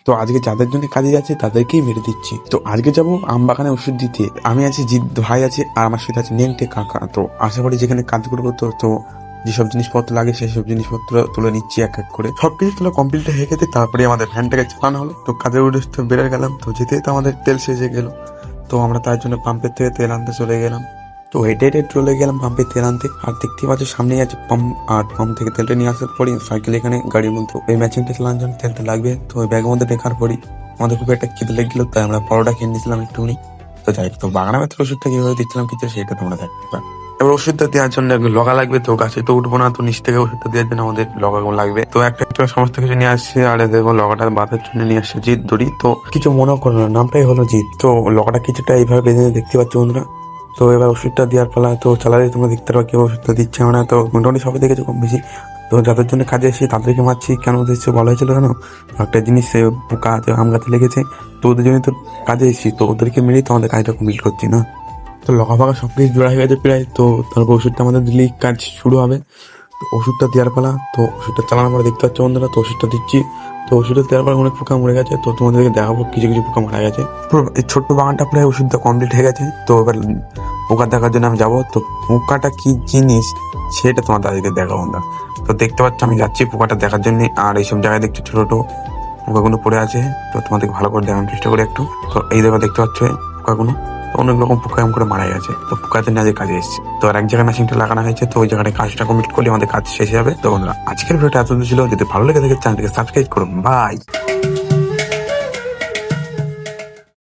তো আজকে যাদের জন্য কাজে যাচ্ছে তাদেরকেই মেরে দিচ্ছি। তো আজকে যাবো আম বাগানে ওষুধ দিতে। আমি আছি, জিৎ ভাই আছে, আর আমার সাথে আছে নেংটে কাকা। তো আশা করি যেখানে কাজ করবো তো যেসব জিনিসপত্র লাগে সেই সব জিনিসপত্র তুলে নিচ্ছি এক এক করে। সবকিছু তুলে কমপ্লিট হয়ে গেছে, তারপরে আমাদের ভ্যানটাকে চালানো হলো। তো কাজের উদ্দেশ্যে বেরোয় গেলাম। তো যেতে তো আমাদের তেল শেষ হয়ে গেল। তো আমরা তার জন্য পাম্পের থেকে তেল আনতে চলে গেলাম। তো হেঁটে হেঁটে চলে গেলাম পাম্পের তেল আনতে। আর দেখতে পাচ্ছি সামনেই আছে পাম্প, আর পাম্প থেকে তেলটা নিয়ে আসার পরই সাইকেল এখানে গাড়ির মধ্যে ওই ম্যাচিংটা চালানোর জন্য তেলটা লাগবে। তো ওই ব্যাগের মধ্যে রেখার পরই আমাদের খুব একটা খিদে লেগে গেলো, তাই আমরা পরোটা খেয়ে নিয়েছিলাম একটুখানি। তো যাই হোক, তো বাগানের ভেতরে ওষুধটা কিভাবে দিচ্ছিলাম কিছু সেটা তোমরা দেখতে পাবে। এবার ওষুধটা দেওয়ার জন্য লগা লাগবে। তো গাছে তো উঠবো না, তো নিচ থেকে ওষুধটা দেওয়ার জন্য আমাদের লগা লাগবে। তো একটা একটা সমস্ত কিছু নিয়ে আসছে, আর দেখো লগাটা বাঁধার জন্য নিয়ে আসছে জিৎ দড়ি। তো কিছু মনে করো না, নামটাই হলো জিৎ। তো লগাটা কিছুটা এইভাবে বেঁধে দেখতে পাচ্ছ বন্ধুরা। তো এবার ওষুধটা দেওয়ার পালা। তো চালালে তোমরা দেখতে পারো কেউ ওষুধটা দিচ্ছে আমরা। তো মোটামুটি সবাই দেখেছো কম বেশি। তো যাদের জন্য কাজে এসেছি তাদেরকে মারছি। কেন উদ্দেশ্য বলা হয়েছিল জানো? একটা জিনিস পোকা আম গাছে লেগেছে। তো ওদের জন্য তো কাজে এসেছি, তো ওদেরকে মেরেই তো আমাদের কাজটা কমপ্লিট করছি না। তো লগা ফাঁকা সব কিছু জোড়া হয়ে গেছে প্রায়। তো তারপর ওষুধটা আমাদের দিলেই কাজ শুরু হবে। তো ওষুধটা দেওয়ার পালা। তো ওষুধটা চালানোর পরে দেখতে পাচ্ছ বন্ধুরা, তো ওষুধটা দিচ্ছি। তো ওষুধটা দেওয়ার পর অনেক পোকা মরে গেছে। তো তোমাদেরকে দেখাবো কিছু কিছু পোকা মারা গেছে। পুরো এই ছোট্ট বাগানটা প্রায় ওষুধটা কমপ্লিট হয়ে গেছে। তো এবার পোকা দেখার জন্য আমি যাবো। তো পোকাটা কি জিনিস সেটা তোমার দাদিকে দেখাবো বন্ধুরা। তো দেখতে পাচ্ছ আমি যাচ্ছি পোকাটা দেখার জন্য। আর এইসব জায়গায় দেখছো ছোট ছোট পোকাগুলো পড়ে আছে। তো তোমাদেরকে ভালো করে দেখানোর চেষ্টা করি একটু। তো এই দেখো দেখতে পাচ্ছ পোকাগুলো। অনেক রকম পোকা এমন করে মারা গেছে। তো পোকাতে না যে কাজে এসেছে। তো আর এক জায়গায় মেশিনটা লাগানো হয়েছে। তো ওই জায়গায় কাজটা কমপ্লিট করলে আমাদের কাজ শেষ হবে। তো বন্ধুরা আজকের ভিডিওটা এতদূর ছিল। যদি ভালো লেগে থাকে চ্যানেলটিকে সাবস্ক্রাইব করুন। বাই।